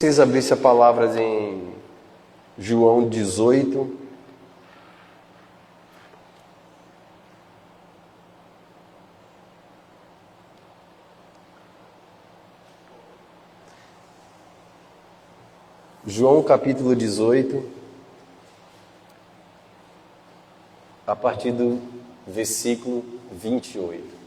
Vocês abrissem a palavra em João 18. João capítulo 18, a partir do versículo 28.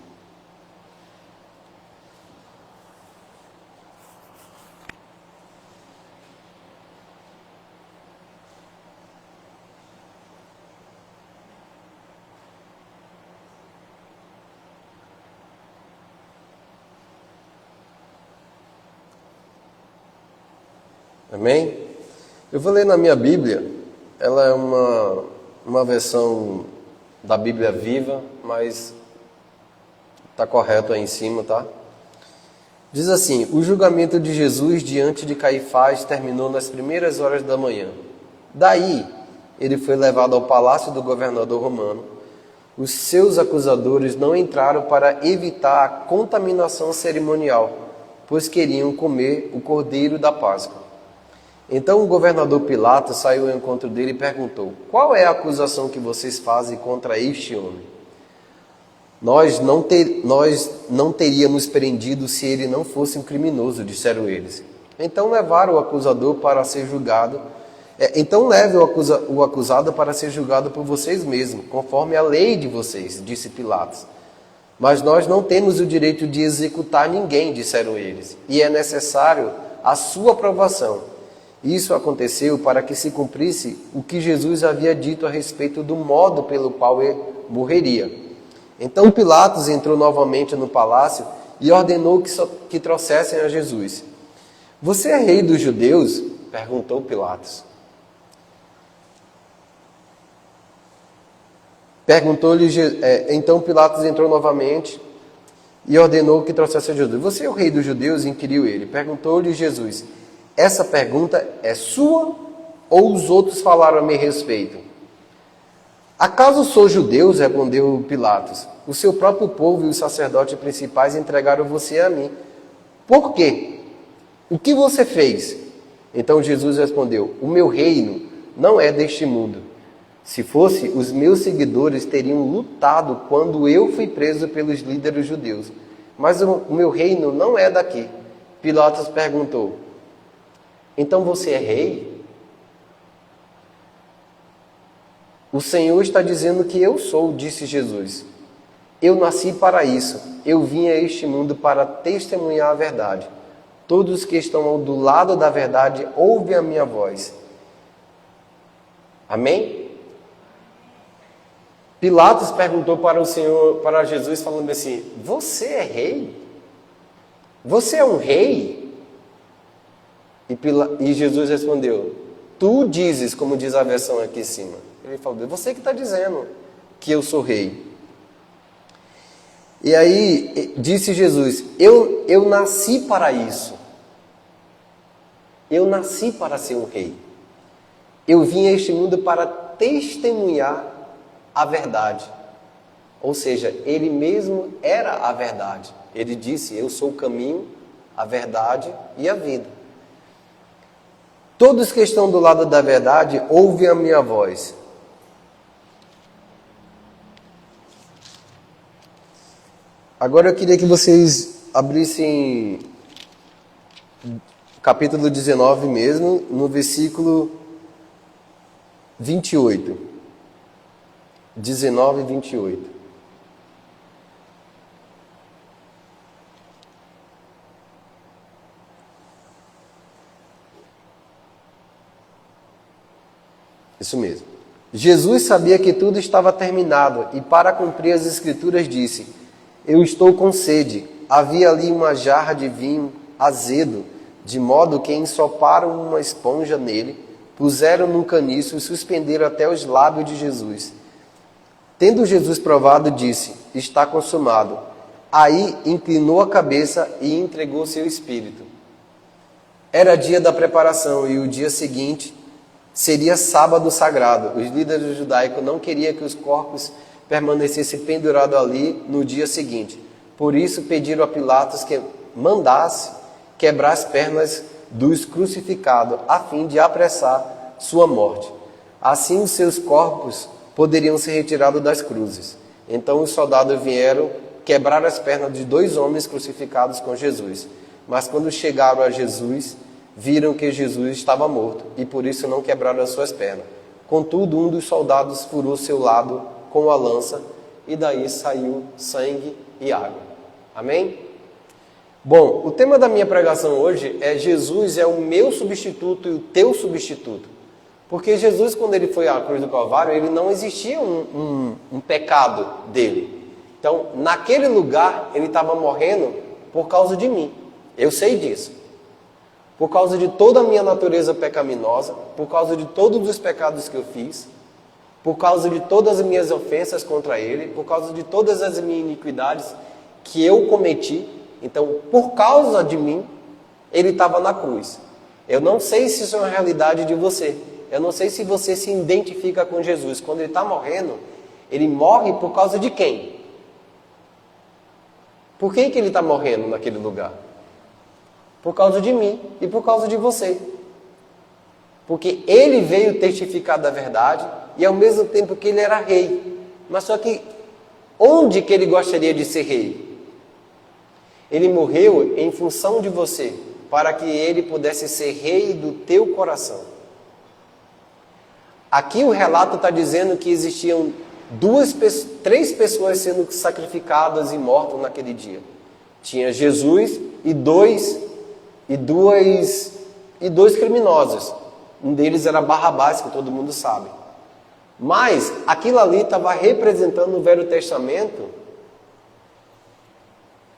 Amém? Eu vou ler na minha Bíblia. Ela é uma versão da Bíblia Viva, mas está correto aí em cima, tá? Diz assim: o julgamento de Jesus diante de Caifás terminou nas primeiras horas da manhã. Daí, ele foi levado ao palácio do governador romano. Os seus acusadores não entraram para evitar a contaminação cerimonial, pois queriam comer o cordeiro da Páscoa. Então o governador Pilatos saiu ao encontro dele e perguntou: qual é a acusação que vocês fazem contra este homem? Nós não teríamos prendido se ele não fosse um criminoso, disseram eles. Então levaram o acusador para ser julgado. Então leve o acusado para ser julgado por vocês mesmos, conforme a lei de vocês, disse Pilatos. Mas nós não temos o direito de executar ninguém, disseram eles, e é necessário a sua aprovação. Isso aconteceu para que se cumprisse o que Jesus havia dito a respeito do modo pelo qual ele morreria. Então Pilatos entrou novamente no palácio e ordenou que trouxessem a Jesus. Você é rei dos judeus? Perguntou Pilatos. Então Pilatos entrou novamente e ordenou que trouxessem a Jesus. Você é o rei dos judeus? Inquiriu ele. Perguntou-lhe Jesus: essa pergunta é sua ou os outros falaram a meu respeito? Acaso sou judeu? Respondeu Pilatos. O seu próprio povo e os sacerdotes principais entregaram você a mim. Por quê? O que você fez? Então Jesus respondeu: o meu reino não é deste mundo. Se fosse, os meus seguidores teriam lutado quando eu fui preso pelos líderes judeus. Mas o meu reino não é daqui. Pilatos perguntou: então você é rei? O Senhor está dizendo que eu sou, disse Jesus. Eu nasci para isso. Eu vim a este mundo para testemunhar a verdade. Todos que estão do lado da verdade ouvem a minha voz. Amém? Pilatos perguntou para Jesus, falando assim: você é rei? Você é um rei? E Jesus respondeu: tu dizes, como diz a versão aqui em cima. Ele falou: você que está dizendo que eu sou rei. E aí disse Jesus: eu nasci para isso. Eu nasci para ser um rei. Eu vim a este mundo para testemunhar a verdade. Ou seja, ele mesmo era a verdade. Ele disse: eu sou o caminho, a verdade e a vida. Todos que estão do lado da verdade ouvem a minha voz. Agora eu queria que vocês abrissem capítulo 19 mesmo, no versículo 28. 19 e 28. Isso mesmo. Jesus sabia que tudo estava terminado e, para cumprir as Escrituras, disse: eu estou com sede. Havia ali uma jarra de vinho azedo, de modo que ensoparam uma esponja nele, puseram num caniço e suspenderam até os lábios de Jesus. Tendo Jesus provado, disse: está consumado. Aí inclinou a cabeça e entregou seu espírito. Era dia da preparação e o dia seguinte seria sábado sagrado. Os líderes judaicos não queriam que os corpos permanecessem pendurados ali no dia seguinte. Por isso pediram a Pilatos que mandasse quebrar as pernas dos crucificados, a fim de apressar sua morte. Assim os seus corpos poderiam ser retirados das cruzes. Então os soldados vieram quebrar as pernas de 2 homens crucificados com Jesus. Mas quando chegaram a Jesus, viram que Jesus estava morto, e por isso não quebraram as suas pernas. Contudo, um dos soldados furou seu lado com a lança, e daí saiu sangue e água. Amém? Bom, o tema da minha pregação hoje é: Jesus é o meu substituto e o teu substituto. Porque Jesus, quando ele foi à cruz do Calvário, ele não existia um pecado dele. Então, naquele lugar, ele estava morrendo por causa de mim. Eu sei disso. Por causa de toda a minha natureza pecaminosa, por causa de todos os pecados que eu fiz, por causa de todas as minhas ofensas contra ele, por causa de todas as minhas iniquidades que eu cometi. Então, por causa de mim, ele estava na cruz. Eu não sei se isso é uma realidade de você. Eu não sei se você se identifica com Jesus. Quando ele está morrendo, ele morre por causa de quem? Por quem que ele está morrendo naquele lugar? Por causa de mim e por causa de você. Porque ele veio testificar da verdade e ao mesmo tempo que ele era rei. Mas só que onde que ele gostaria de ser rei? Ele morreu em função de você, para que ele pudesse ser rei do teu coração. Aqui o relato está dizendo que existiam 3 pessoas sendo sacrificadas e mortas naquele dia. Tinha Jesus e dois criminosos. Um deles era Barrabás, que todo mundo sabe. Mas aquilo ali estava representando no Velho Testamento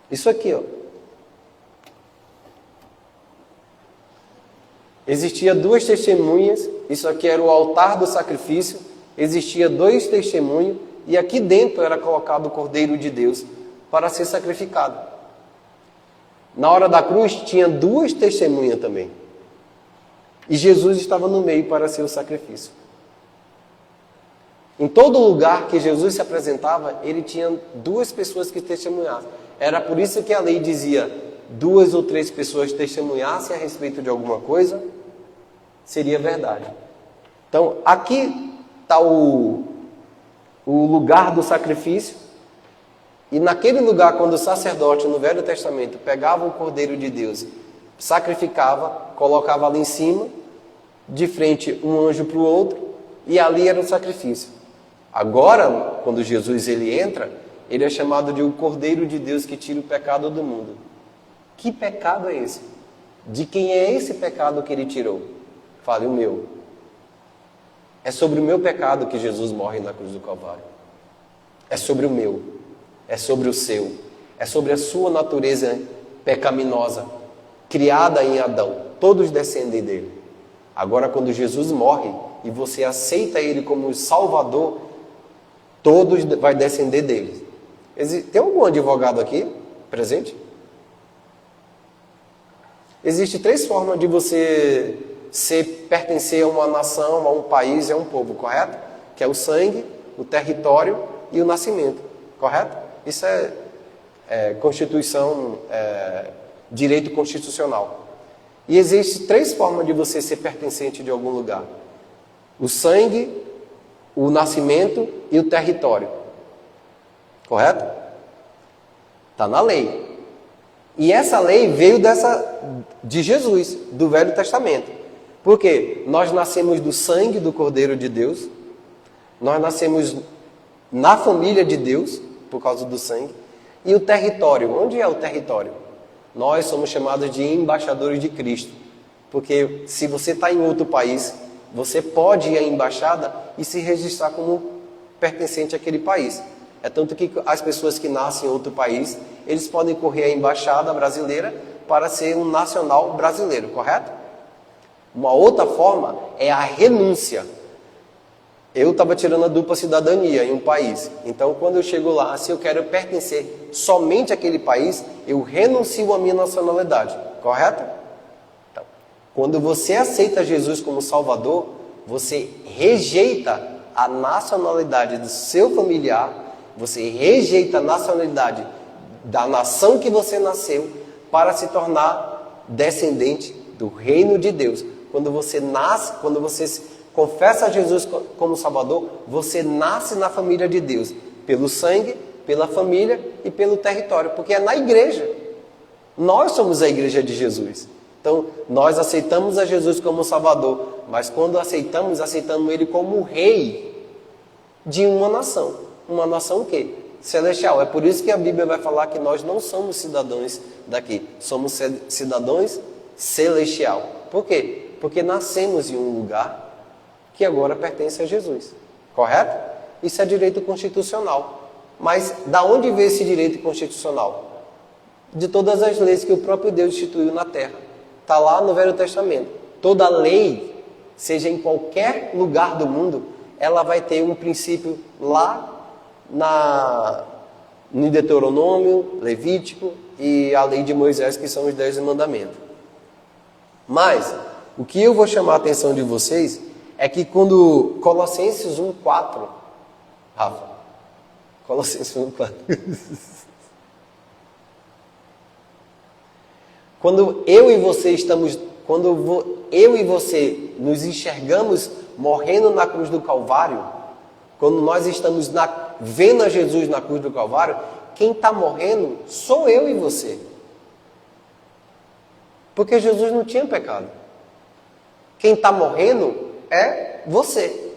isso aqui, ó. Existia 2 testemunhas, isso aqui era o altar do sacrifício, existia 2 testemunhos, e aqui dentro era colocado o Cordeiro de Deus para ser sacrificado. Na hora da cruz tinha 2 testemunhas também. E Jesus estava no meio para ser o sacrifício. Em todo lugar que Jesus se apresentava, ele tinha 2 pessoas que testemunhassem. Era por isso que a lei dizia: 2 ou 3 pessoas testemunhassem a respeito de alguma coisa, seria verdade. Então, aqui está o lugar do sacrifício. E naquele lugar, quando o sacerdote no Velho Testamento pegava o Cordeiro de Deus, sacrificava, colocava ali em cima, de frente um anjo para o outro, e ali era o sacrifício. Agora, quando Jesus ele entra, ele é chamado de o Cordeiro de Deus que tira o pecado do mundo. Que pecado é esse? De quem é esse pecado que ele tirou? Fale: o meu. É sobre o meu pecado que Jesus morre na cruz do Calvário. É sobre o meu. É sobre o seu. É sobre a sua natureza pecaminosa, criada em Adão. Todos descendem dele. Agora, quando Jesus morre e você aceita ele como Salvador, todos vai descender dele. Tem algum advogado aqui presente? Existem 3 formas de você pertencer a uma nação, a um país e a um povo, correto? Que é o sangue, o território e o nascimento, correto? Isso é Constituição, direito constitucional. E existem 3 formas de você ser pertencente de algum lugar: o sangue, o nascimento e o território, correto? Está na lei. E essa lei veio de Jesus, do Velho Testamento. Por quê? Nós nascemos do sangue do Cordeiro de Deus. Nós nascemos na família de Deus, por causa do sangue. E o território. Onde é o território? Nós somos chamados de embaixadores de Cristo. Porque se você está em outro país, você pode ir à embaixada e se registrar como pertencente àquele país. É tanto que as pessoas que nascem em outro país, eles podem correr à embaixada brasileira para ser um nacional brasileiro, correto? Uma outra forma é a renúncia. Eu estava tirando a dupla cidadania em um país. Então, quando eu chego lá, se eu quero pertencer somente àquele país, eu renuncio à minha nacionalidade, correto? Então, quando você aceita Jesus como Salvador, você rejeita a nacionalidade do seu familiar, você rejeita a nacionalidade da nação que você nasceu para se tornar descendente do reino de Deus. Quando você nasce, quando você confessa a Jesus como Salvador, você nasce na família de Deus, pelo sangue, pela família e pelo território, porque é na igreja. Nós somos a igreja de Jesus. Então, nós aceitamos a Jesus como Salvador, mas quando aceitamos Ele como Rei de uma nação. Uma nação o quê? Celestial. É por isso que a Bíblia vai falar que nós não somos cidadãos daqui, somos cidadãos celestial. Por quê? Porque nascemos em um lugar que agora pertence a Jesus. Correto? Isso é direito constitucional. Mas da onde veio esse direito constitucional? De todas as leis que o próprio Deus instituiu na terra. Está lá no Velho Testamento. Toda lei, seja em qualquer lugar do mundo, ela vai ter um princípio lá no Deuteronômio, Levítico e a lei de Moisés, que são os 10 mandamentos. Mas, o que eu vou chamar a atenção de vocês é que quando Colossenses 1,4, Rafa, Colossenses 1,4, quando eu e você nos enxergamos morrendo na cruz do Calvário, quando nós estamos vendo a Jesus na cruz do Calvário, quem está morrendo sou eu e você. Porque Jesus não tinha pecado. Quem está morrendo é você.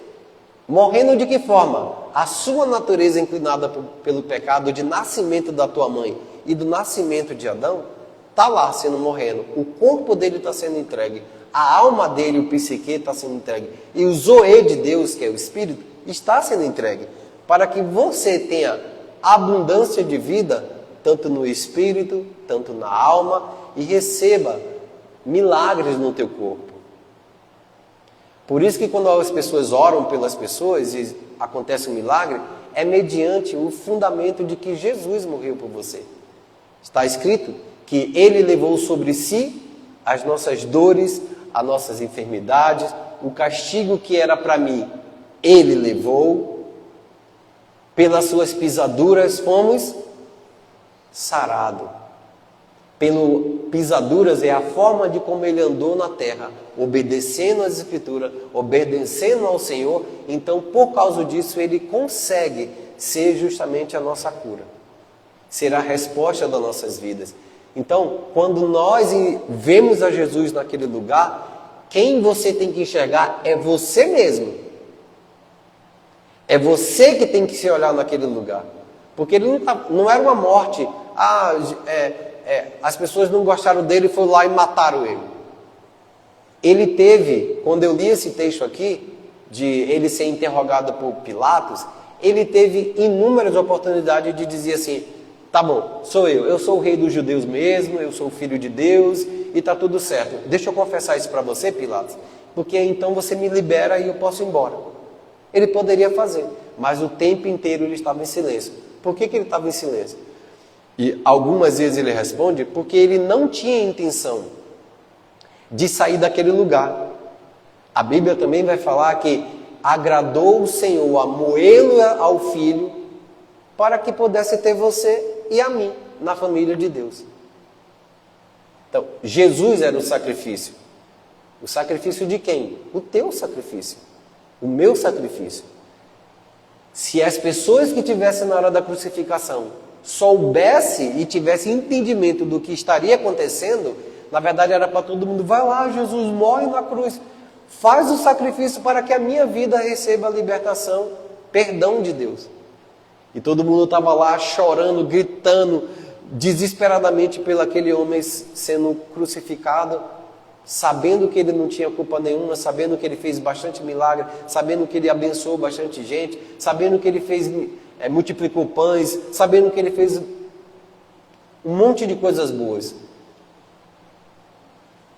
Morrendo de que forma? A sua natureza inclinada pelo pecado de nascimento da tua mãe e do nascimento de Adão, está lá sendo morrendo. O corpo dele está sendo entregue. A alma dele, o psique, está sendo entregue. E o Zoe de Deus, que é o Espírito, está sendo entregue. Para que você tenha abundância de vida, tanto no Espírito, tanto na alma, e receba milagres no teu corpo. Por isso que quando as pessoas oram pelas pessoas e acontece um milagre, é mediante o fundamento de que Jesus morreu por você. Está escrito que Ele levou sobre si as nossas dores, as nossas enfermidades, o castigo que era para mim, Ele levou, pelas suas pisaduras fomos sarados. Pisaduras é a forma de como Ele andou na terra, obedecendo às Escrituras, obedecendo ao Senhor. Então, por causa disso, Ele consegue ser justamente a nossa cura, ser a resposta das nossas vidas. Então, quando nós vemos a Jesus naquele lugar, quem você tem que enxergar é você mesmo. É você que tem que se olhar naquele lugar. Porque ele não era uma morte. As pessoas não gostaram dele e foram lá e mataram ele. Ele teve, quando eu li esse texto aqui, de ele ser interrogado por Pilatos, ele teve inúmeras oportunidades de dizer assim: tá bom, sou eu sou o rei dos judeus mesmo, eu sou o filho de Deus e tá tudo certo. Deixa eu confessar isso para você, Pilatos, porque então você me libera e eu posso ir embora. Ele poderia fazer, mas o tempo inteiro ele estava em silêncio. Por que ele estava em silêncio? E algumas vezes ele responde porque ele não tinha intenção de sair daquele lugar. A Bíblia também vai falar que agradou o Senhor a moê-lo ao Filho para que pudesse ter você e a mim na família de Deus. Então, Jesus era o sacrifício. O sacrifício de quem? O teu sacrifício. O meu sacrifício. Se as pessoas que estivessem na hora da crucificação soubessem e tivessem entendimento do que estaria acontecendo, na verdade era para todo mundo: vai lá, Jesus morre na cruz, faz o sacrifício para que a minha vida receba a libertação, perdão de Deus. E todo mundo estava lá chorando, gritando desesperadamente pelo aquele homem sendo crucificado, sabendo que ele não tinha culpa nenhuma, sabendo que ele fez bastante milagre, sabendo que ele abençoou bastante gente, sabendo que ele multiplicou pães, sabendo que ele fez um monte de coisas boas.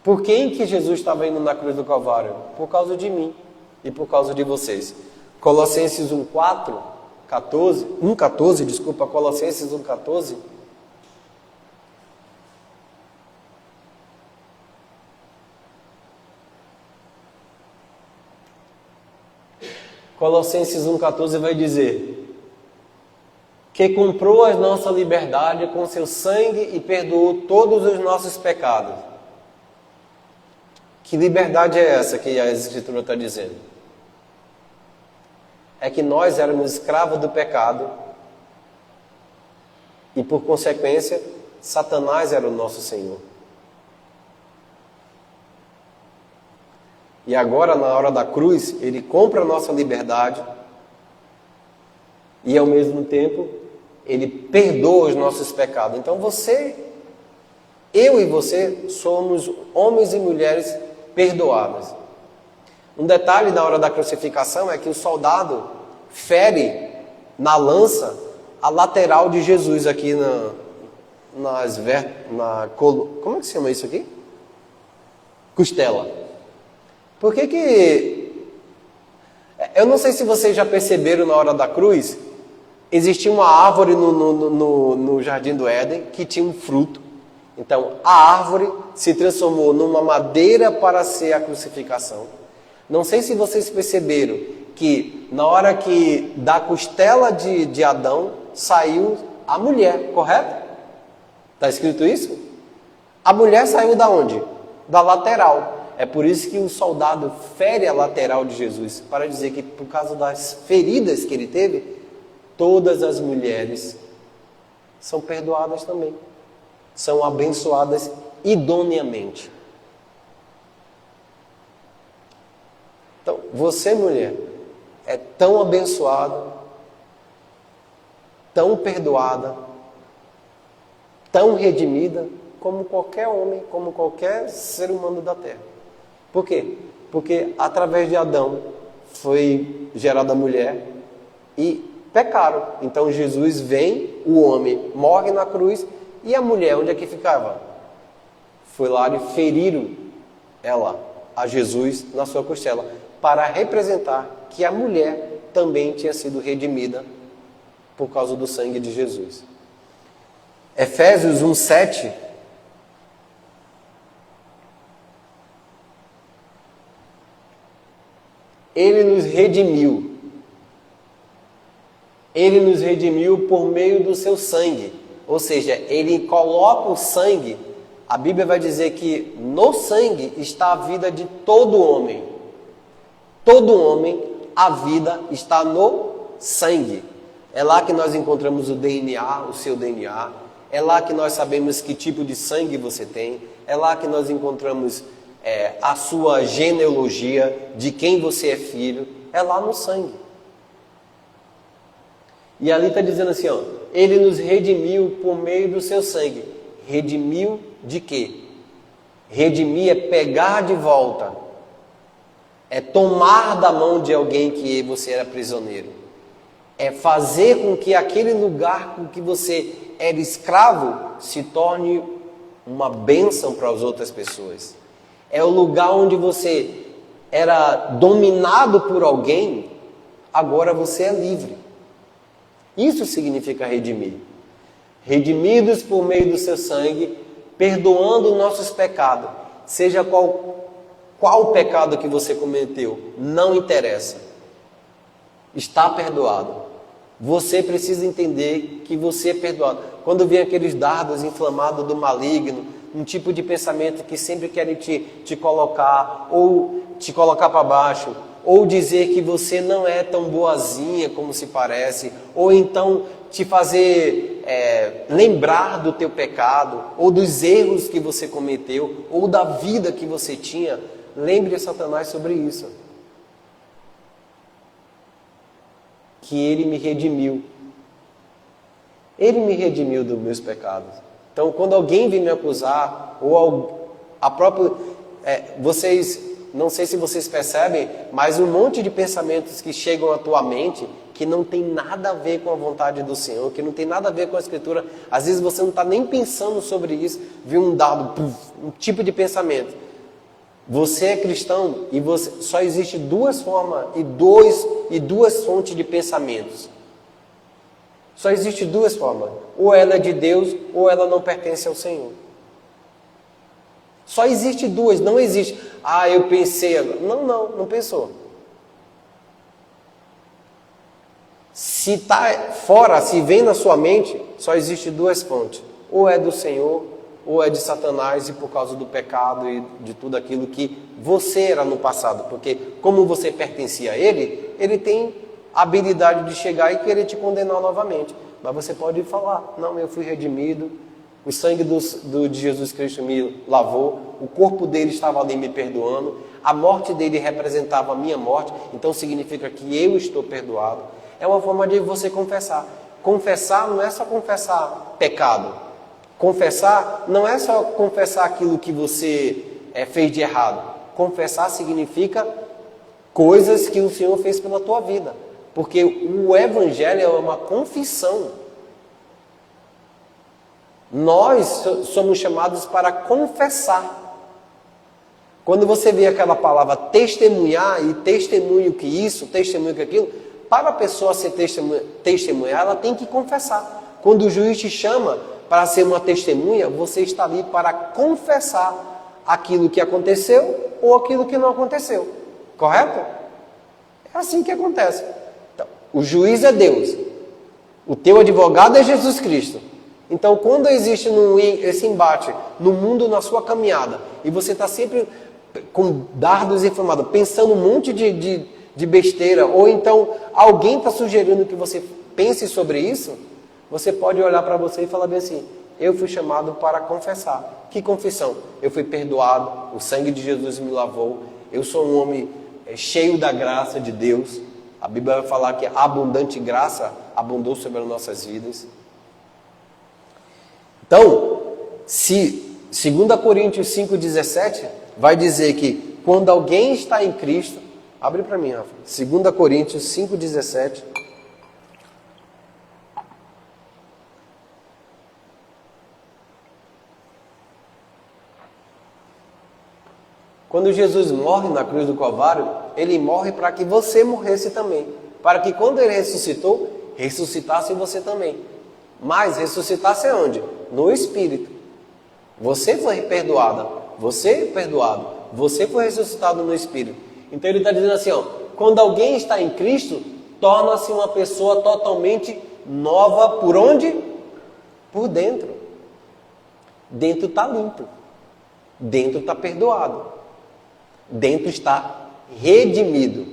Por quem que Jesus estava indo na cruz do Calvário? Por causa de mim e por causa de vocês. Colossenses 1,14, Colossenses 1,14. Colossenses 1,14 vai dizer que comprou a nossa liberdade com seu sangue e perdoou todos os nossos pecados. Que liberdade é essa que a Escritura está dizendo? É que nós éramos escravos do pecado e, por consequência, Satanás era o nosso Senhor. E agora, na hora da cruz, Ele compra a nossa liberdade e, ao mesmo tempo, Ele perdoa os nossos pecados. Então eu e você somos homens e mulheres perdoados. Um detalhe da hora da crucificação é que o soldado fere na lança a lateral de Jesus aqui como é que se chama isso aqui? Costela. Por que eu não sei se vocês já perceberam na hora da cruz, existia uma árvore no Jardim do Éden que tinha um fruto. Então, a árvore se transformou numa madeira para ser a crucificação. Não sei se vocês perceberam que na hora que da costela de Adão saiu a mulher, correto? Está escrito isso? A mulher saiu da onde? Da lateral. É por isso que o soldado fere a lateral de Jesus, para dizer que por causa das feridas que ele teve, todas as mulheres são perdoadas também. São abençoadas idoneamente. Então, você, mulher, é tão abençoada, tão perdoada, tão redimida, como qualquer homem, como qualquer ser humano da terra. Por quê? Porque através de Adão foi gerada a mulher e pecaram. Então Jesus vem, o homem morre na cruz e a mulher, onde é que ficava? Foi lá e feriram ela, a Jesus, na sua costela, para representar que a mulher também tinha sido redimida por causa do sangue de Jesus. Efésios 1:7 Ele nos redimiu. Ele nos redimiu por meio do seu sangue. Ou seja, Ele coloca o sangue. A Bíblia vai dizer que no sangue está a vida de todo homem. Todo homem, a vida está no sangue. É lá que nós encontramos o DNA, o seu DNA. É lá que nós sabemos que tipo de sangue você tem. É lá que nós encontramos a sua genealogia, de quem você é filho. É lá no sangue. E ali está dizendo assim, ó, Ele nos redimiu por meio do seu sangue. Redimiu de quê? Redimir é pegar de volta. É tomar da mão de alguém que você era prisioneiro. É fazer com que aquele lugar com que você era escravo se torne uma bênção para as outras pessoas. É o lugar onde você era dominado por alguém, agora você é livre. Isso significa redimir. Redimidos por meio do seu sangue, perdoando nossos pecados. Seja qual o pecado que você cometeu, não interessa. Está perdoado. Você precisa entender que você é perdoado. Quando vem aqueles dardos inflamados do maligno, um tipo de pensamento que sempre querem te colocar, ou te colocar para baixo, ou dizer que você não é tão boazinha como se parece, ou então te fazer lembrar do teu pecado, ou dos erros que você cometeu, ou da vida que você tinha. Lembre Satanás sobre isso. Que ele me redimiu. Ele me redimiu dos meus pecados. Então, quando alguém vem me acusar, ou vocês, não sei se vocês percebem, mas um monte de pensamentos que chegam à tua mente, que não tem nada a ver com a vontade do Senhor, que não tem nada a ver com a Escritura. Às vezes você não está nem pensando sobre isso, vê um um tipo de pensamento. Você é cristão e só existe duas formas e duas fontes de pensamentos. Só existe duas formas. Ou ela é de Deus, ou ela não pertence ao Senhor. Só existe duas, não existe. Eu pensei agora. Não pensou. Se está fora, se vem na sua mente, só existe duas fontes. Ou é do Senhor, ou é de Satanás e por causa do pecado e de tudo aquilo que você era no passado. Porque como você pertencia a ele, ele tem a habilidade de chegar e querer te condenar novamente. Mas você pode falar, não, eu fui redimido, o sangue de Jesus Cristo me lavou, o corpo dele estava ali me perdoando, a morte dele representava a minha morte, então significa que eu estou perdoado. É uma forma de você confessar. Confessar não é só confessar pecado. Confessar não é só confessar aquilo que você fez de errado. Confessar significa coisas que o Senhor fez pela tua vida. Porque o Evangelho é uma confissão. Nós somos chamados para confessar. Quando você vê aquela palavra testemunhar, e testemunho que isso, testemunho que aquilo, para a pessoa ser testemunhar, ela tem que confessar. Quando o juiz te chama para ser uma testemunha, você está ali para confessar aquilo que aconteceu ou aquilo que não aconteceu. Correto? É assim que acontece. Então, o juiz é Deus. O teu advogado é Jesus Cristo. Então, quando existe esse embate no mundo, na sua caminhada, e você está sempre com dardos inflamados, pensando um monte de besteira, ou então alguém está sugerindo que você pense sobre isso, você pode olhar para você e falar bem assim, eu fui chamado para confessar. Que confissão? Eu fui perdoado, o sangue de Jesus me lavou, eu sou um homem cheio da graça de Deus. A Bíblia vai falar que a abundante graça abundou sobre as nossas vidas. Então, se 2 Coríntios 5,17 vai dizer que quando alguém está em Cristo, abre para mim, Rafa, 2 Coríntios 5,17. Quando Jesus morre na cruz do Calvário, ele morre para que você morresse também. Para que quando ele ressuscitou, ressuscitasse você também. Mas ressuscitasse onde? No Espírito. Você foi perdoada, você perdoado, você foi ressuscitado no Espírito. Então ele está dizendo assim, ó, quando alguém está em Cristo, torna-se uma pessoa totalmente nova por onde? Por dentro. Dentro está limpo. Dentro está perdoado. Dentro está redimido.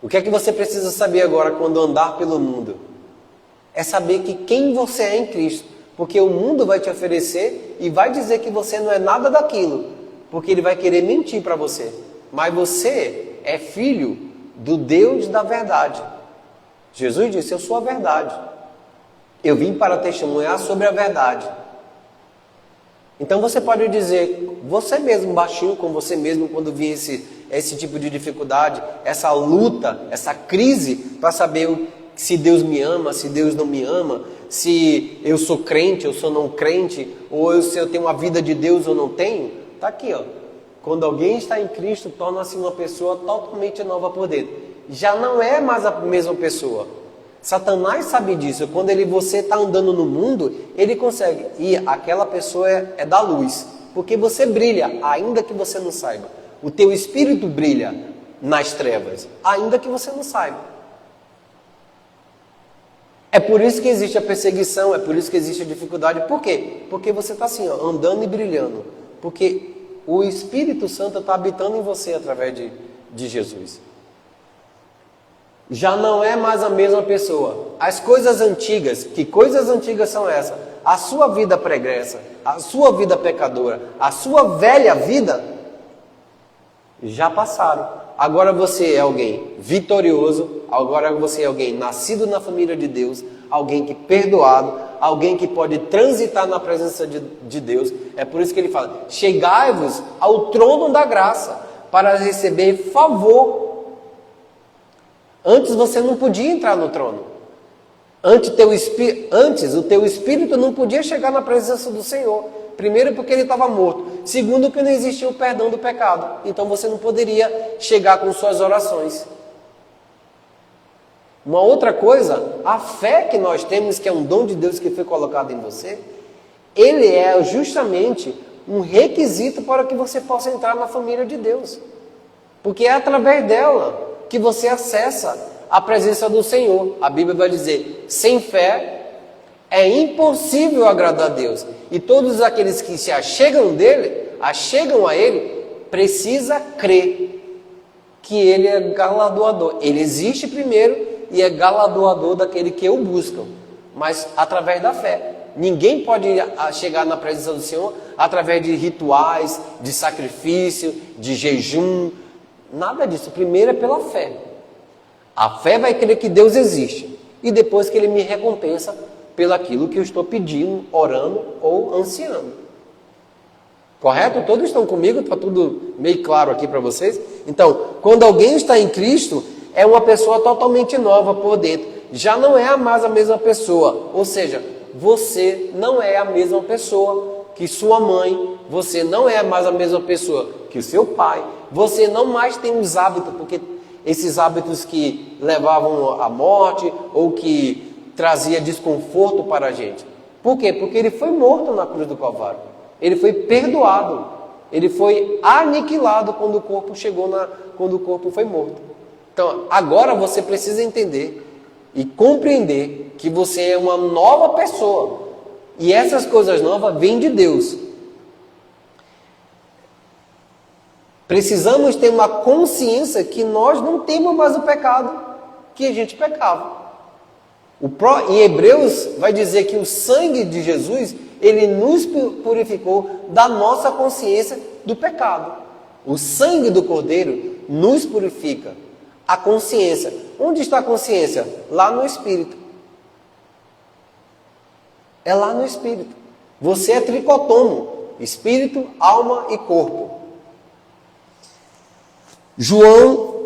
O que é que você precisa saber agora quando andar pelo mundo? É saber que quem você é em Cristo. Porque o mundo vai te oferecer e vai dizer que você não é nada daquilo. Porque ele vai querer mentir para você. Mas você é filho do Deus da verdade. Jesus disse, eu sou a verdade. Eu vim para testemunhar sobre a verdade. Então você pode dizer, você mesmo, baixinho com você mesmo, quando vir esse tipo de dificuldade, essa luta, essa crise, para saber se Deus me ama, se Deus não me ama, se eu sou crente, eu sou não crente, ou se eu tenho uma vida de Deus ou não tenho, está aqui, ó. Quando alguém está em Cristo, torna-se uma pessoa totalmente nova por dentro. Já não é mais a mesma pessoa. Satanás sabe disso. Quando você está andando no mundo, ele consegue. E aquela pessoa é da luz. Porque você brilha, ainda que você não saiba. O teu espírito brilha nas trevas, ainda que você não saiba. É por isso que existe a perseguição, é por isso que existe a dificuldade. Por quê? Porque você está assim, ó, andando e brilhando. Porque o Espírito Santo está habitando em você através de Jesus. Já não é mais a mesma pessoa. As coisas antigas, que coisas antigas são essas? A sua vida pregressa, a sua vida pecadora, a sua velha vida, já passaram. Agora você é alguém vitorioso, agora você é alguém nascido na família de Deus, alguém que perdoado, alguém que pode transitar na presença de Deus. É por isso que ele fala, chegai-vos ao trono da graça, para receber favor. Antes você não podia entrar no trono. Antes o teu espírito não podia chegar na presença do Senhor. Primeiro porque ele estava morto. Segundo que não existia o perdão do pecado. Então você não poderia chegar com suas orações. Uma outra coisa, a fé que nós temos, que é um dom de Deus que foi colocado em você, ele é justamente um requisito para que você possa entrar na família de Deus. Porque é através dela que você acessa a presença do Senhor. A Bíblia vai dizer, sem fé É impossível agradar a Deus. E todos aqueles que se achegam a Ele, precisa crer que Ele é galardoador. Ele existe primeiro e é galardoador daquele que o buscam, mas através da fé. Ninguém pode chegar na presença do Senhor através de rituais, de sacrifício, de jejum, nada disso. Primeiro é pela fé. A fé vai crer que Deus existe e depois que Ele me recompensa pelo aquilo que eu estou pedindo, orando ou ansiando. Correto? Todos estão comigo? Está tudo meio claro aqui para vocês? Então, quando alguém está em Cristo, é uma pessoa totalmente nova por dentro. Já não é mais a mesma pessoa. Ou seja, você não é a mesma pessoa que sua mãe. Você não é mais a mesma pessoa que o seu pai. Você não mais tem os hábitos, porque esses hábitos que levavam à morte ou que trazia desconforto para a gente. Por quê? Porque ele foi morto na cruz do Calvário. Ele foi perdoado. Ele foi aniquilado quando o corpo quando o corpo foi morto. Então, agora você precisa entender e compreender que você é uma nova pessoa. E essas coisas novas vêm de Deus. Precisamos ter uma consciência que nós não temos mais o pecado que a gente pecava. Em Hebreus vai dizer que o sangue de Jesus, ele nos purificou da nossa consciência do pecado. O sangue do Cordeiro nos purifica a consciência. Onde está a consciência? Lá no Espírito. É lá no Espírito. Você é tricotomo, Espírito, alma e corpo. João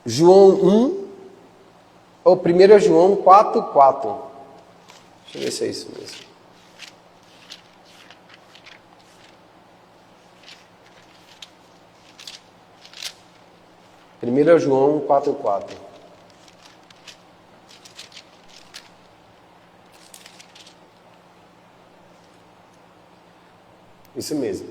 1, ou 1 João 4:4. Deixa eu ver se é isso mesmo. Primeiro João 4:4. Isso mesmo.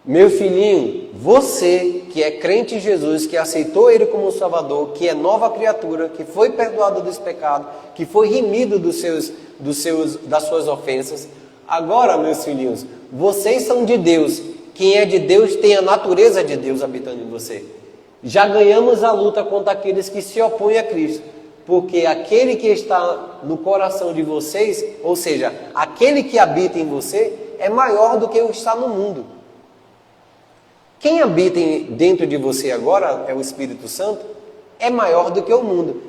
Meu filhinho, você que é crente em Jesus, que aceitou Ele como Salvador, que é nova criatura, que foi perdoado dos pecados, que foi remido das suas ofensas, agora, meus filhinhos, vocês são de Deus. Quem é de Deus tem a natureza de Deus habitando em você. Já ganhamos a luta contra aqueles que se opõem a Cristo, porque aquele que está no coração de vocês, ou seja, aquele que habita em você, é maior do que o que está no mundo. Quem habita dentro de você agora, é o Espírito Santo, é maior do que o mundo.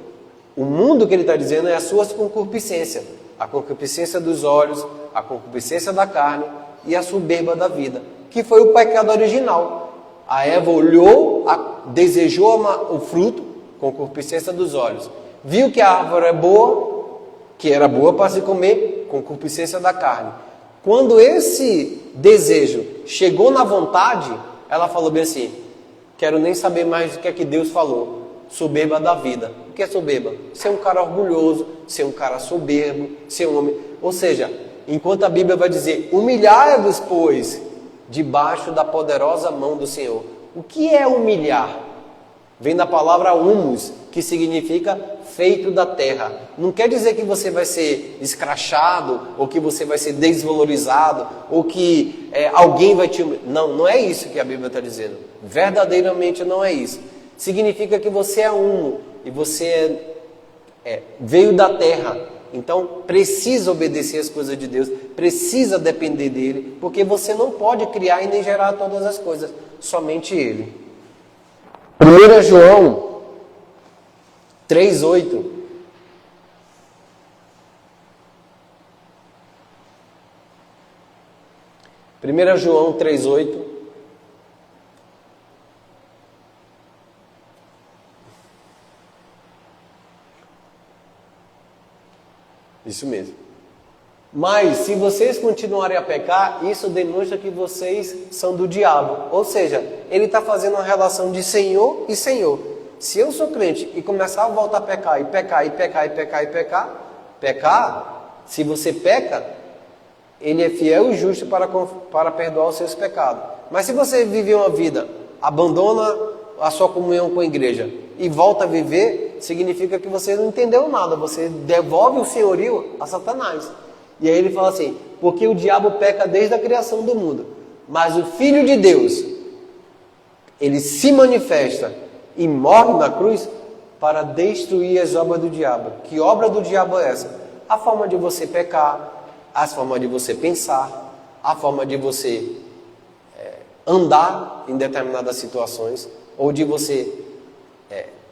O mundo que ele está dizendo é as suas concupiscências. A concupiscência dos olhos, a concupiscência da carne e a soberba da vida, que foi o pecado original. A Eva olhou, desejou o fruto, concupiscência dos olhos. Viu que a árvore é boa, que era boa para se comer, concupiscência da carne. Quando esse desejo chegou na vontade, ela falou bem assim: quero nem saber mais do que é que Deus falou. Soberba da vida. O que é soberba? Ser um cara orgulhoso, ser um cara soberbo, ser um homem... Ou seja, enquanto a Bíblia vai dizer, humilhai-vos, pois, debaixo da poderosa mão do Senhor. O que é humilhar? Vem da palavra humus, que significa feito da terra. Não quer dizer que você vai ser escrachado, ou que você vai ser desvalorizado, ou que alguém vai te... Não é isso que a Bíblia está dizendo. Verdadeiramente não é isso. Significa que você é humo, e você veio da terra. Então precisa obedecer às coisas de Deus, precisa depender dele, porque você não pode criar e nem gerar todas as coisas, somente ele. 1 João 3:8. Primeira João 3:8. Isso mesmo. Mas se vocês continuarem a pecar, isso demonstra que vocês são do diabo. Ou seja, ele está fazendo uma relação de Senhor e Senhor. Se eu sou crente e começar a voltar a pecar, se você peca, ele é fiel e justo para perdoar os seus pecados. Mas se você vive uma vida, abandona a sua comunhão com a igreja e volta a viver, significa que você não entendeu nada, você devolve o senhorio a Satanás. E aí ele fala assim, porque o diabo peca desde a criação do mundo, mas o Filho de Deus, ele se manifesta e morre na cruz para destruir as obras do diabo. Que obra do diabo é essa? A forma de você pecar, as formas de você pensar, a forma de você andar em determinadas situações, ou de você,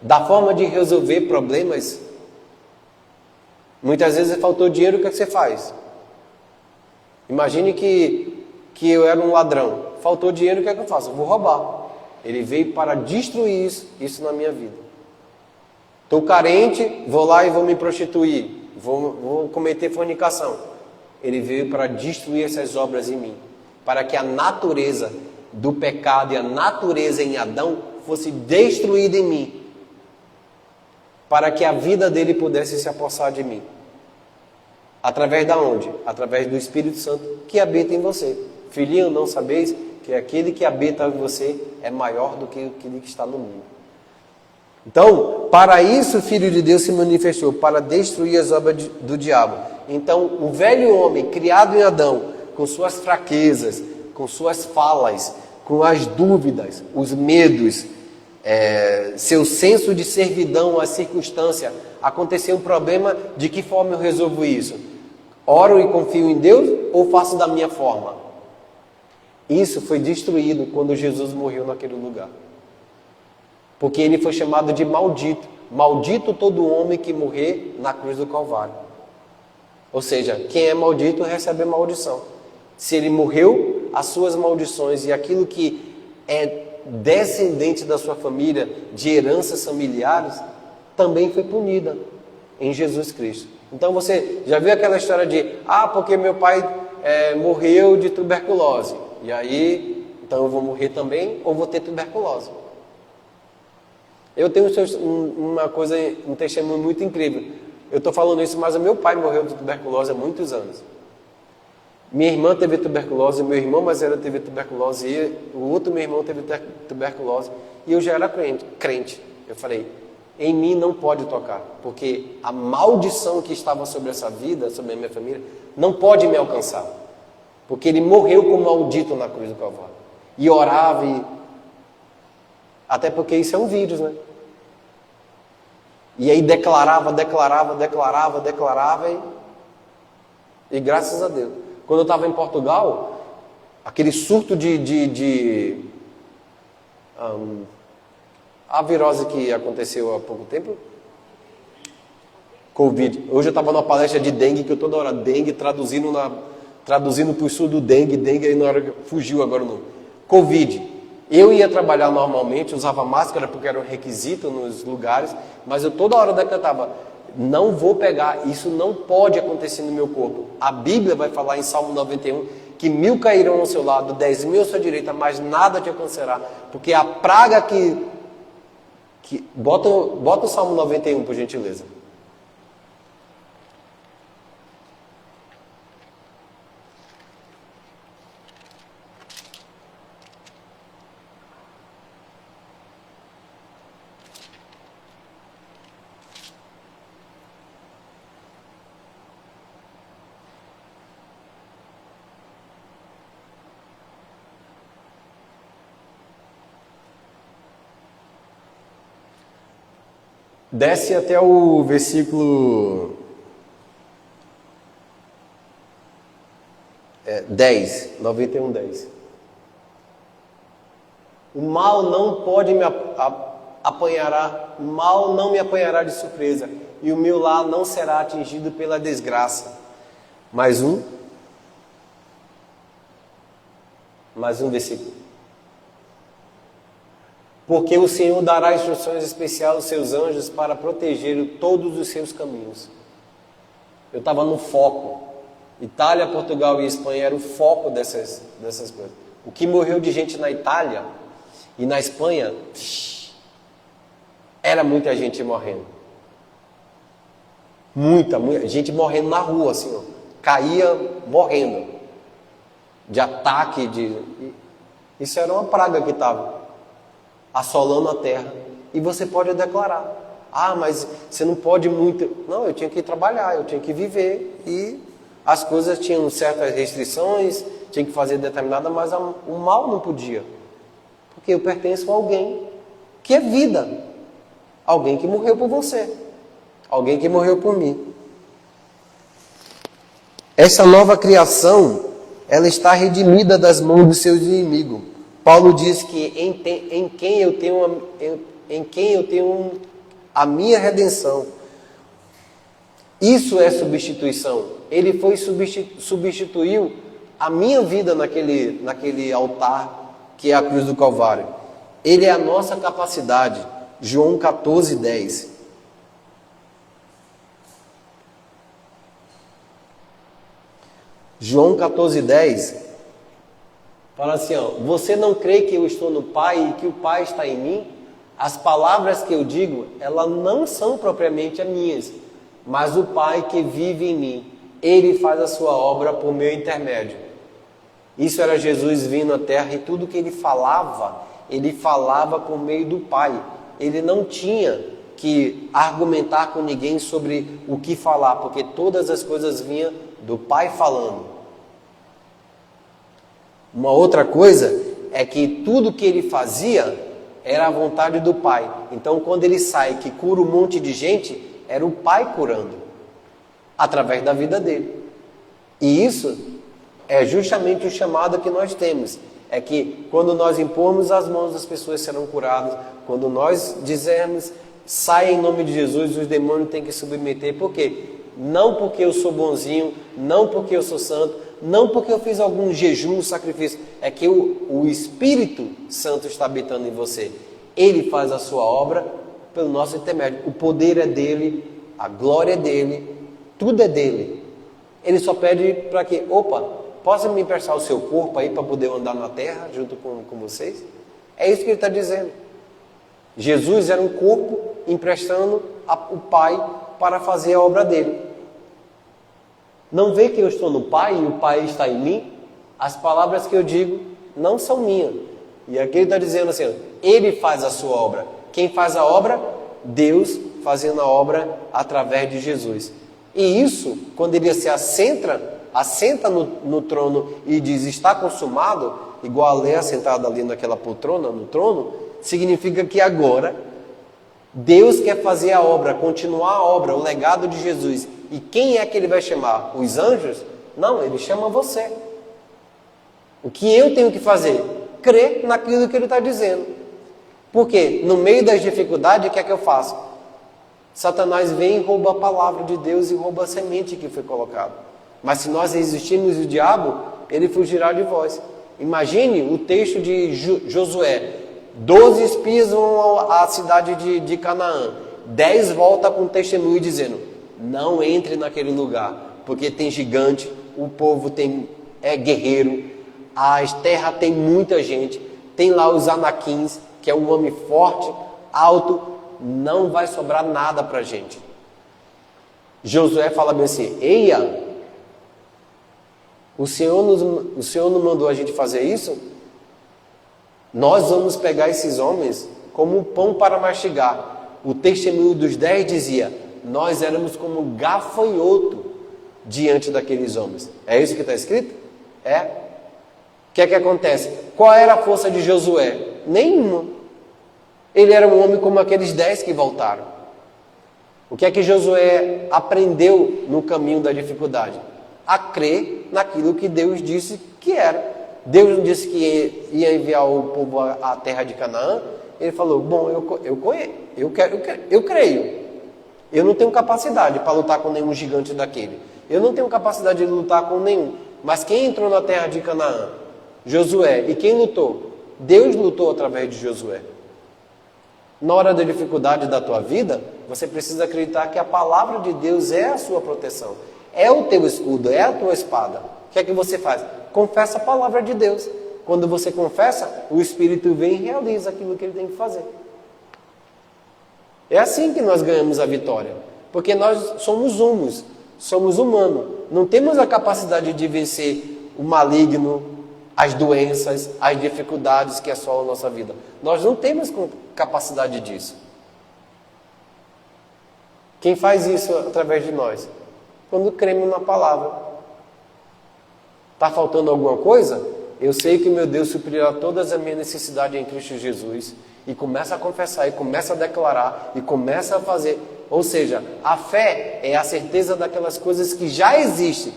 da forma de resolver problemas. Muitas vezes faltou dinheiro, o que é que você faz? Imagine que eu era um ladrão, faltou dinheiro, o que é que eu faço? Eu vou roubar. Ele veio para destruir isso na minha vida. Estou carente, vou lá e vou me prostituir, vou cometer fornicação. Ele veio para destruir essas obras em mim, para que a natureza do pecado e a natureza em Adão fosse destruída em mim, para que a vida dele pudesse se apossar de mim. Através da onde? Através do Espírito Santo que habita em você. Filhinho, não sabeis que aquele que habita em você é maior do que aquele que está no mundo. Então, para isso o Filho de Deus se manifestou, para destruir as obras do diabo. Então, o velho homem, criado em Adão, com suas fraquezas, com suas falas, com as dúvidas, os medos, seu senso de servidão às circunstâncias, aconteceu um problema, de que forma eu resolvo isso? Oro e confio em Deus ou faço da minha forma? Isso foi destruído quando Jesus morreu naquele lugar. Porque ele foi chamado de maldito. Maldito todo homem que morrer na cruz do Calvário. Ou seja, quem é maldito recebe maldição. Se ele morreu, as suas maldições e aquilo que é descendente da sua família, de heranças familiares, também foi punida em Jesus Cristo. Então você já viu aquela história de, porque meu pai morreu de tuberculose, e aí, então eu vou morrer também, ou vou ter tuberculose. Eu tenho um testemunho muito incrível. Eu estou falando isso, mas o meu pai morreu de tuberculose há muitos anos. Minha irmã teve tuberculose, meu irmão mais velho teve tuberculose, e o outro meu irmão teve tuberculose, e eu já era crente. Eu falei, em mim não pode tocar, porque a maldição que estava sobre essa vida, sobre a minha família, não pode me alcançar. Porque ele morreu como maldito na cruz do Calvário. E orava, até porque isso é um vírus, né? E aí declarava, e graças a Deus. Quando eu estava em Portugal, aquele surto a virose que aconteceu há pouco tempo, Covid. Hoje eu estava numa palestra de dengue, que eu toda hora dengue, traduzindo para o sul do dengue, aí na hora que fugiu agora o nome. Covid. Eu ia trabalhar normalmente, usava máscara porque era um requisito nos lugares, mas eu toda hora decretava, não vou pegar, isso não pode acontecer no meu corpo. A Bíblia vai falar em Salmo 91, que 1000 cairão ao seu lado, 10.000 à sua direita, mas nada te acontecerá, porque a praga que bota o Salmo 91, por gentileza. Desce até o versículo 10, 91, 10. O mal não pode me apanhará, o mal não me apanhará de surpresa, e o meu lar não será atingido pela desgraça. Mais um versículo. Porque o Senhor dará instruções especiais aos seus anjos para proteger todos os seus caminhos. Eu estava no foco. Itália, Portugal e Espanha era o foco dessas coisas. O que morreu de gente na Itália e na Espanha, era muita gente morrendo. Muita gente morrendo na rua, assim, ó. Caía morrendo. De ataque, isso era uma praga que estava assolando a terra. e você pode declarar. Ah, mas você não pode muito... Não, eu tinha que trabalhar, eu tinha que viver, e as coisas tinham certas restrições, tinha que fazer determinada, mas o mal não podia. Porque eu pertenço a alguém que é vida. Alguém que morreu por você. Alguém que morreu por mim. Essa nova criação, ela está redimida das mãos dos seus inimigos. Paulo diz que em quem eu tenho a minha redenção. Isso é substituição. Ele substituiu a minha vida naquele altar que é a cruz do Calvário. Ele é a nossa capacidade. João 14:10. João 14:10 fala assim, ó, você não crê que eu estou no Pai e que o Pai está em mim? As palavras que eu digo, elas não são propriamente as minhas, mas o Pai que vive em mim, Ele faz a sua obra por meu intermédio. Isso era Jesus vindo à terra, e tudo que Ele falava por meio do Pai. Ele não tinha que argumentar com ninguém sobre o que falar, porque todas as coisas vinham do Pai falando. Uma outra coisa é que tudo que Ele fazia era a vontade do Pai. Então, quando Ele sai, que cura um monte de gente, era o Pai curando, através da vida dele. E isso é justamente o chamado que nós temos. É que quando nós impormos as mãos, as pessoas serão curadas. Quando nós dizermos, sai em nome de Jesus, os demônios têm que submeter. Por quê? Não porque eu sou bonzinho, não porque eu sou santo, não porque eu fiz algum jejum, sacrifício. É que o Espírito Santo está habitando em você. Ele faz a sua obra pelo nosso intermédio. O poder é dele, a glória é dele, tudo é dele. Ele só pede para que, possa me emprestar o seu corpo aí para poder andar na terra junto com vocês? É isso que ele está dizendo. Jesus era um corpo emprestando o Pai para fazer a obra dele. Não vê que eu estou no Pai e o Pai está em mim? As palavras que eu digo não são minhas. E aqui ele está dizendo assim, Ele faz a sua obra. Quem faz a obra? Deus fazendo a obra através de Jesus. E isso, quando ele se assenta no trono e diz, está consumado, igual a Léa sentada ali naquela poltrona, no trono, significa que agora Deus quer fazer a obra, continuar a obra, o legado de Jesus. E quem é que ele vai chamar? Os anjos? Não, ele chama você. O que eu tenho que fazer? Crer naquilo que ele está dizendo. Porque no meio das dificuldades, o que é que eu faço? Satanás vem e rouba a palavra de Deus e rouba a semente que foi colocada. Mas se nós resistirmos o diabo, ele fugirá de vós. Imagine o texto de Josué. 12 espias vão à cidade de Canaã. 10 voltam com testemunho dizendo, não entre naquele lugar, porque tem gigante, o povo é guerreiro, a terra tem muita gente, tem lá os anaquins, que é um homem forte, alto, não vai sobrar nada para a gente. Josué fala bem assim, eia, o Senhor não mandou a gente fazer isso? Nós vamos pegar esses homens como um pão para mastigar. O testemunho dos 10 dizia, nós éramos como um gafanhoto diante daqueles homens. É isso que está escrito? É. O que é que acontece? Qual era a força de Josué? Nenhuma. Ele era um homem como aqueles 10 que voltaram. O que é que Josué aprendeu no caminho da dificuldade? A crer naquilo que Deus disse que era. Deus não disse que ia enviar o povo à terra de Canaã. Ele falou, bom, eu creio. Eu não tenho capacidade para lutar com nenhum gigante daquele. Eu não tenho capacidade de lutar com nenhum. Mas quem entrou na terra de Canaã? Josué. E quem lutou? Deus lutou através de Josué. Na hora da dificuldade da tua vida, você precisa acreditar que a palavra de Deus é a sua proteção. É o teu escudo, é a tua espada. O que é que você faz? Confessa a palavra de Deus. Quando você confessa, o Espírito vem e realiza aquilo que ele tem que fazer. É assim que nós ganhamos a vitória. Porque nós somos humanos. Não temos a capacidade de vencer o maligno, as doenças, as dificuldades que assolam a nossa vida. Nós não temos capacidade disso. Quem faz isso através de nós? Quando cremos na palavra. Está faltando alguma coisa? Eu sei que meu Deus suprirá todas as minhas necessidades em Cristo Jesus. E começa a confessar, e começa a declarar, e começa a fazer. Ou seja, a fé é a certeza daquelas coisas que já existem,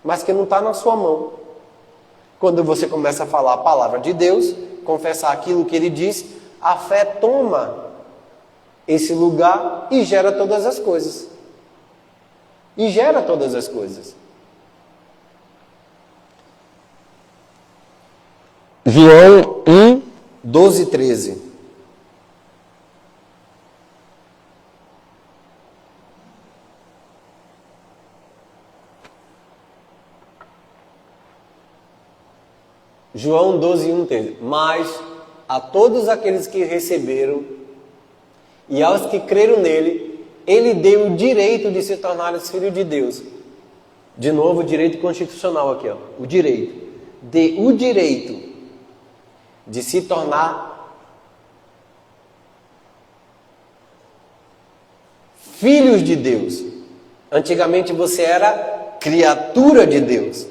mas que não está na sua mão. Quando você começa a falar a palavra de Deus, confessar aquilo que Ele disse, a fé toma esse lugar e gera todas as coisas. E gera todas as coisas. João 1, 12 e 13. João 12, 1, 13. Mas a todos aqueles que receberam e aos que creram nele, ele deu o direito de se tornarem filhos de Deus. De novo, o direito constitucional aqui, ó. O direito. Deu o direito de se tornar filhos de Deus. Antigamente você era criatura de Deus.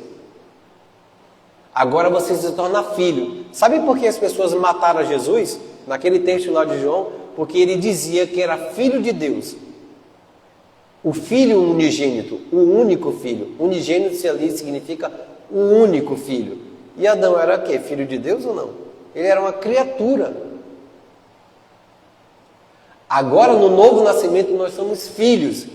Agora você se torna filho. Sabe por que as pessoas mataram Jesus? Naquele texto lá de João, porque ele dizia que era filho de Deus. O filho unigênito, o único filho. Unigênito ali significa o único filho. E Adão era o quê? Filho de Deus ou não? Ele era uma criatura. Agora, no novo nascimento, nós somos filhos.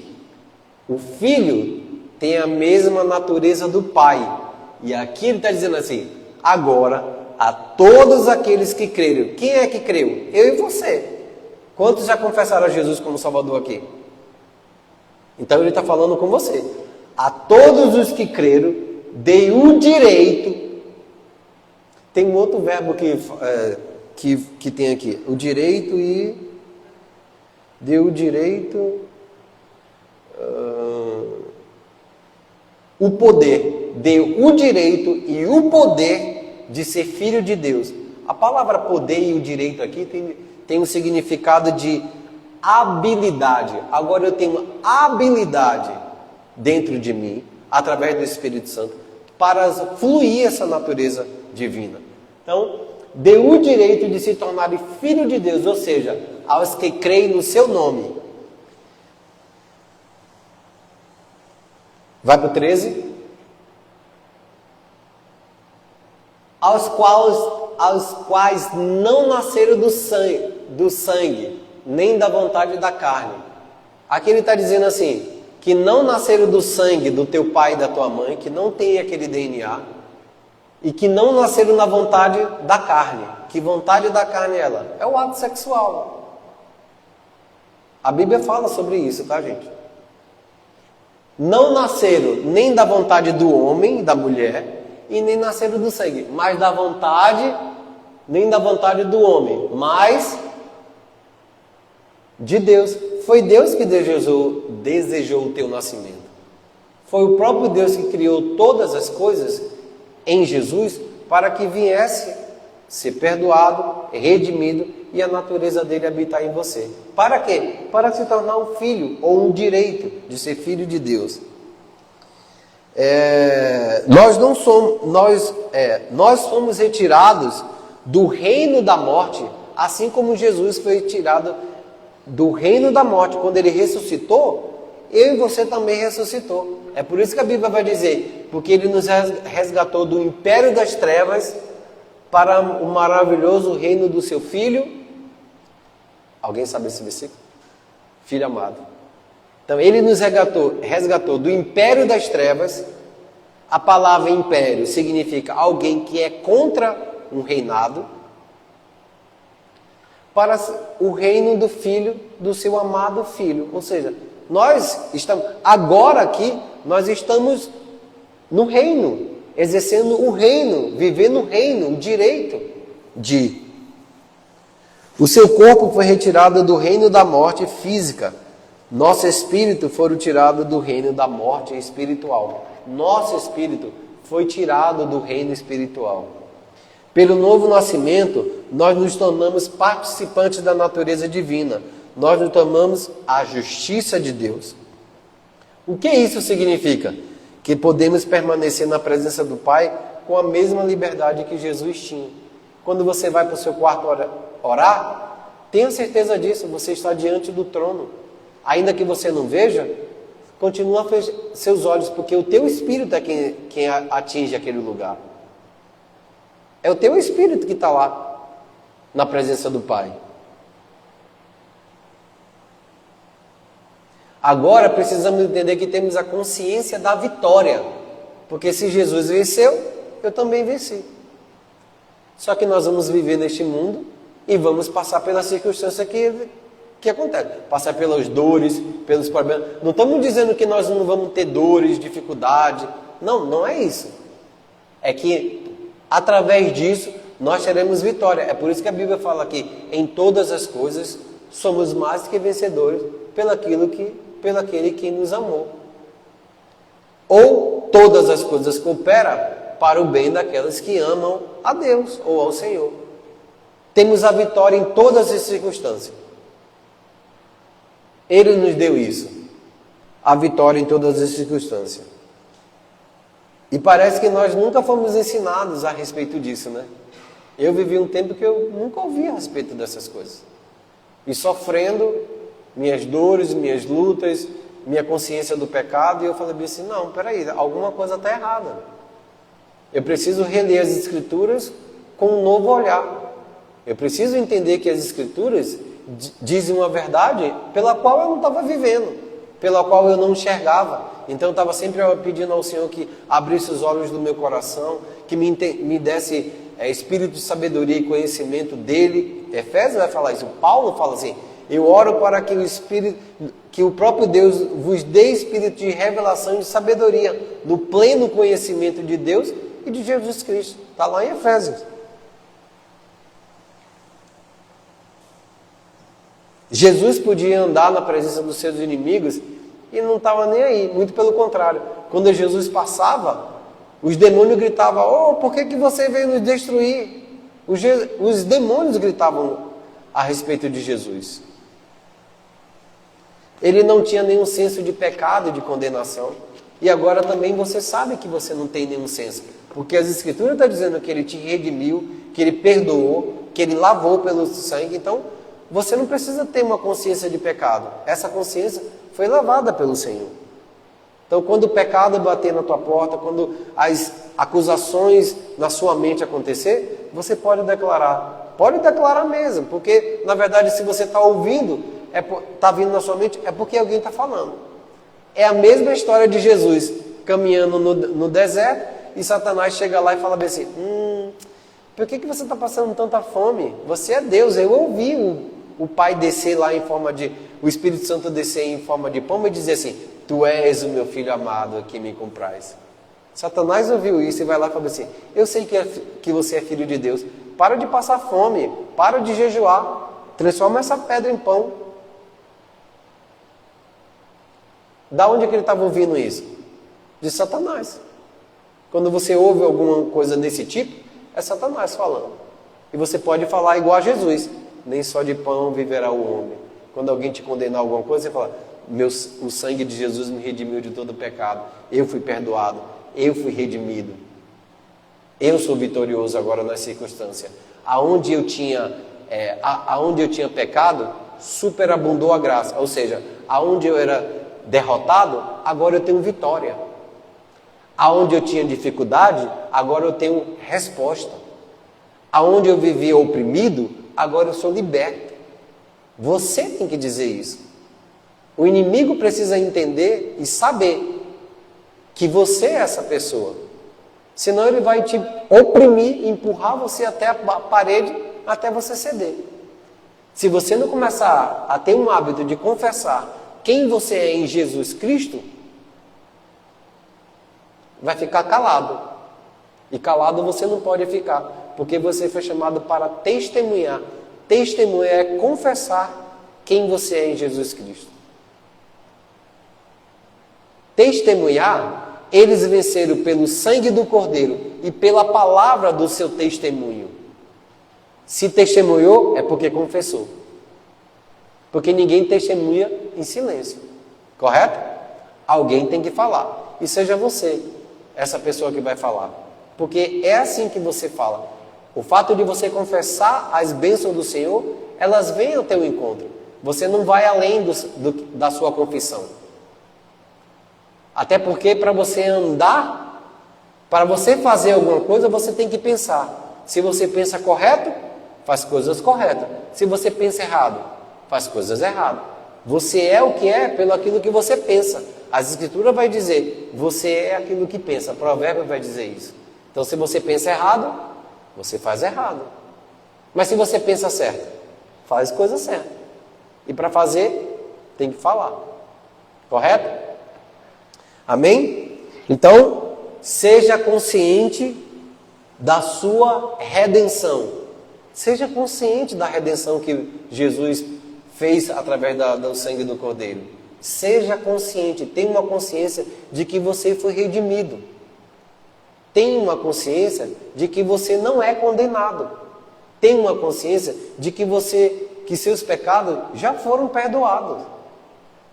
O filho tem a mesma natureza do pai. E aqui ele está dizendo assim, agora, a todos aqueles que creram. Quem é que creu? Eu e você. Quantos já confessaram a Jesus como Salvador aqui? Então ele está falando com você. A todos os que creram, dei o direito. Tem um outro verbo que tem aqui. O direito e... Deu o direito... o poder. Deu o direito e o poder de ser filho de Deus. A palavra poder e o direito aqui tem um significado de habilidade. Agora eu tenho habilidade dentro de mim, através do Espírito Santo, para fluir essa natureza divina. Então, deu o direito de se tornar filho de Deus, ou seja, aos que creem no seu nome. Vai para o 13. Aos quais não nasceram do sangue, nem da vontade da carne. Aqui ele está dizendo assim, que não nasceram do sangue do teu pai e da tua mãe, que não tem aquele DNA, e que não nasceram na vontade da carne. Que vontade da carne é ela? É o ato sexual. A Bíblia fala sobre isso, tá, gente? Não nasceram nem da vontade do homem, da mulher, e nem nasceram do sangue, mas da vontade, nem da vontade do homem, mas de Deus. Foi Deus que desejou o teu nascimento. Foi o próprio Deus que criou todas as coisas em Jesus para que viesse ser perdoado, redimido e a natureza dele habitar em você. Para quê? Para se tornar um filho ou um direito de ser filho de Deus. Nós fomos retirados do reino da morte, assim como Jesus foi retirado do reino da morte. Quando ele ressuscitou, eu e você também ressuscitou. É por isso que a Bíblia vai dizer, porque ele nos resgatou do império das trevas para o maravilhoso reino do seu Filho. Alguém sabe esse versículo? Filho amado. Então ele nos resgatou do império das trevas. A palavra império significa alguém que é contra um reinado, para o reino do Filho, do seu amado Filho. Ou seja, nós estamos, agora aqui, nós estamos no reino, exercendo o reino, vivendo o reino, o direito de... O seu corpo foi retirado do reino da morte física. Nosso espírito foi tirado do reino da morte espiritual. Nosso espírito foi tirado do reino espiritual. Pelo novo nascimento, nós nos tornamos participantes da natureza divina. nós nos tornamos a justiça de Deus. O que isso significa? Que podemos permanecer na presença do Pai com a mesma liberdade que Jesus tinha. Quando você vai para o seu quarto orar, tenha certeza disso, você está diante do trono. Ainda que você não veja, continua a fechar seus olhos, porque o teu espírito é quem atinge aquele lugar. É o teu espírito que está lá, na presença do Pai. Agora precisamos entender que temos a consciência da vitória. Porque se Jesus venceu, eu também venci. Só que nós vamos viver neste mundo e vamos passar pela circunstância que acontece. Passar pelas dores, pelos problemas. Não estamos dizendo que nós não vamos ter dores, dificuldade. Não, não é isso. É que através disso nós teremos vitória. É por isso que a Bíblia fala que em todas as coisas somos mais que vencedores pelo aquele que nos amou. Ou todas as coisas cooperam para o bem daquelas que amam a Deus ou ao Senhor. Temos a vitória em todas as circunstâncias. Ele nos deu isso. A vitória em todas as circunstâncias. E parece que nós nunca fomos ensinados a respeito disso, né? Eu vivi um tempo que eu nunca ouvi a respeito dessas coisas. E sofrendo minhas dores, minhas lutas, minha consciência do pecado, e eu falei assim, não, peraí, alguma coisa está errada. Eu preciso reler as Escrituras com um novo olhar. Eu preciso entender que as Escrituras dizem uma verdade pela qual eu não estava vivendo, pela qual eu não enxergava. Então eu estava sempre pedindo ao Senhor que abrisse os olhos do meu coração, que me desse espírito de sabedoria e conhecimento dele. Efésios vai falar isso. Paulo fala assim, eu oro para que o próprio Deus vos dê espírito de revelação e de sabedoria, no pleno conhecimento de Deus e de Jesus Cristo. Está lá em Efésios. Jesus podia andar na presença dos seus inimigos e não estava nem aí, muito pelo contrário. Quando Jesus passava, os demônios gritavam, oh, por que você veio nos destruir? Os demônios gritavam a respeito de Jesus. Ele não tinha nenhum senso de pecado e de condenação. E agora também você sabe que você não tem nenhum senso. Porque as Escrituras estão dizendo que Ele te redimiu, que Ele perdoou, que Ele lavou pelo sangue. Então, você não precisa ter uma consciência de pecado. Essa consciência foi lavada pelo Senhor. Então, quando o pecado bater na tua porta, quando as acusações na sua mente acontecer, você pode declarar. Pode declarar mesmo, porque, na verdade, se você está ouvindo, está vindo na sua mente, é porque alguém está falando. É a mesma história de Jesus caminhando no deserto e Satanás chega lá e fala bem assim, por que você está passando tanta fome? Você é Deus. Eu ouvi o Pai descer lá em forma de... O Espírito Santo descer em forma de pomba e dizer assim, tu és o meu filho amado que me comprais. Satanás ouviu isso e vai lá e fala assim, eu sei que você é filho de Deus. Para de passar fome, para de jejuar, transforma essa pedra em pão. Da onde é que ele estava ouvindo isso? De Satanás. Quando você ouve alguma coisa desse tipo, é Satanás falando. E você pode falar igual a Jesus, nem só de pão viverá o homem. Quando alguém te condenar alguma coisa, você fala, o sangue de Jesus me redimiu de todo pecado. Eu fui perdoado, eu fui redimido. Eu sou vitorioso agora nas circunstâncias. Aonde eu tinha pecado, superabundou a graça. Ou seja, aonde eu era derrotado, agora eu tenho vitória. Aonde eu tinha dificuldade, agora eu tenho resposta. Aonde eu vivia oprimido, agora eu sou liberto. Você tem que dizer isso. O inimigo precisa entender e saber que você é essa pessoa. Senão ele vai te oprimir, empurrar você até a parede, até você ceder. Se você não começar a ter um hábito de confessar quem você é em Jesus Cristo, vai ficar calado. E calado você não pode ficar, porque você foi chamado para testemunhar. Testemunhar é confessar quem você é em Jesus Cristo. Testemunhar, eles venceram pelo sangue do Cordeiro e pela palavra do seu testemunho. Se testemunhou, é porque confessou. Porque ninguém testemunha em silêncio. Correto? Alguém tem que falar. E seja você, essa pessoa que vai falar. Porque é assim que você fala. O fato de você confessar as bênçãos do Senhor, elas vêm ao teu encontro. Você não vai além da sua confissão. Até porque para você andar, para você fazer alguma coisa, você tem que pensar. Se você pensa correto, faz coisas corretas. Se você pensa errado, faz coisas erradas. Você é o que é pelo aquilo que você pensa. As Escrituras vai dizer, você é aquilo que pensa. Provérbio vai dizer isso. Então, se você pensa errado, você faz errado. Mas se você pensa certo, faz coisa certa. E para fazer, tem que falar. Correto? Amém? Então, seja consciente da sua redenção. Seja consciente da redenção que Jesus fez através do sangue do Cordeiro. Seja consciente, tenha uma consciência de que você foi redimido. Tenha uma consciência de que você não é condenado. Tenha uma consciência de que seus pecados já foram perdoados.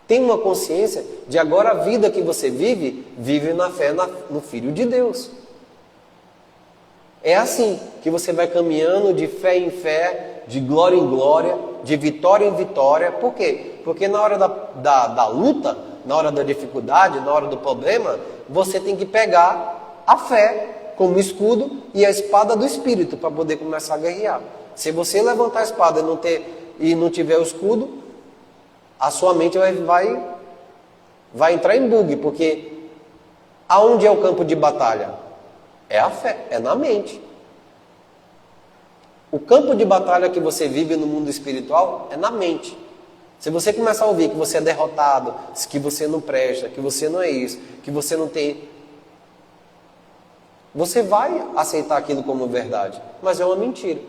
Tenha uma consciência de agora a vida que você vive na fé no Filho de Deus. É assim que você vai caminhando de fé em fé, de glória em glória, de vitória em vitória. Por quê? Porque na hora da luta, na hora da dificuldade, na hora do problema, você tem que pegar a fé como escudo e a espada do Espírito para poder começar a guerrear. Se você levantar a espada e não tiver o escudo, a sua mente vai entrar em bug, porque aonde é o campo de batalha? É a fé, é na mente. O campo de batalha que você vive no mundo espiritual é na mente. Se você começar a ouvir que você é derrotado, que você não presta, que você não é isso, que você não tem... Você vai aceitar aquilo como verdade, mas é uma mentira,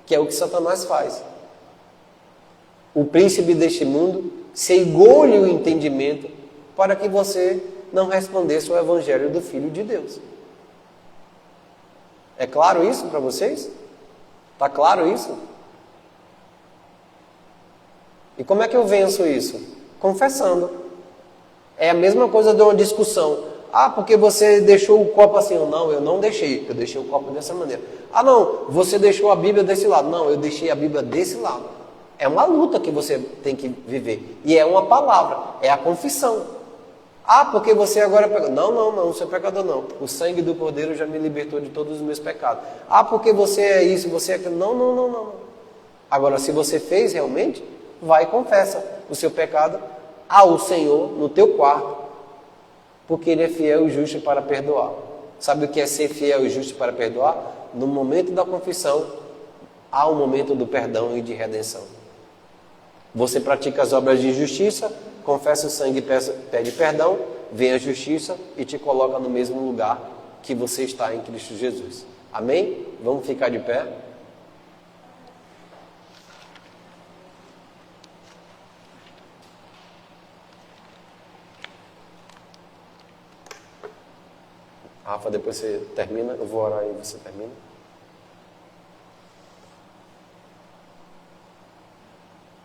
que é o que Satanás faz. O príncipe deste mundo cegou-lhe o entendimento para que você não respondesse ao evangelho do Filho de Deus. É claro isso para vocês? Está claro isso? E como é que eu venço isso? Confessando. É a mesma coisa de uma discussão. Ah, porque você deixou o copo assim. Não, eu não deixei. Eu deixei o copo dessa maneira. Ah, não, você deixou a Bíblia desse lado. Não, eu deixei a Bíblia desse lado. É uma luta que você tem que viver. E é uma palavra. É a confissão. Ah, porque você agora pegou. Não, não sou pecador não. O sangue do Cordeiro já me libertou de todos os meus pecados. Ah, porque você é isso, você é aquilo. Não. Agora, se você fez realmente, vai e confessa o seu pecado ao Senhor no teu quarto, porque Ele é fiel e justo para perdoar. Sabe o que é ser fiel e justo para perdoar? No momento da confissão, há um momento do perdão e de redenção. Você pratica as obras de justiça, confessa o sangue e pede perdão, vem a justiça e te coloca no mesmo lugar que você está em Cristo Jesus. Amém? Vamos ficar de pé? Rafa, depois você termina, eu vou orar e você termina.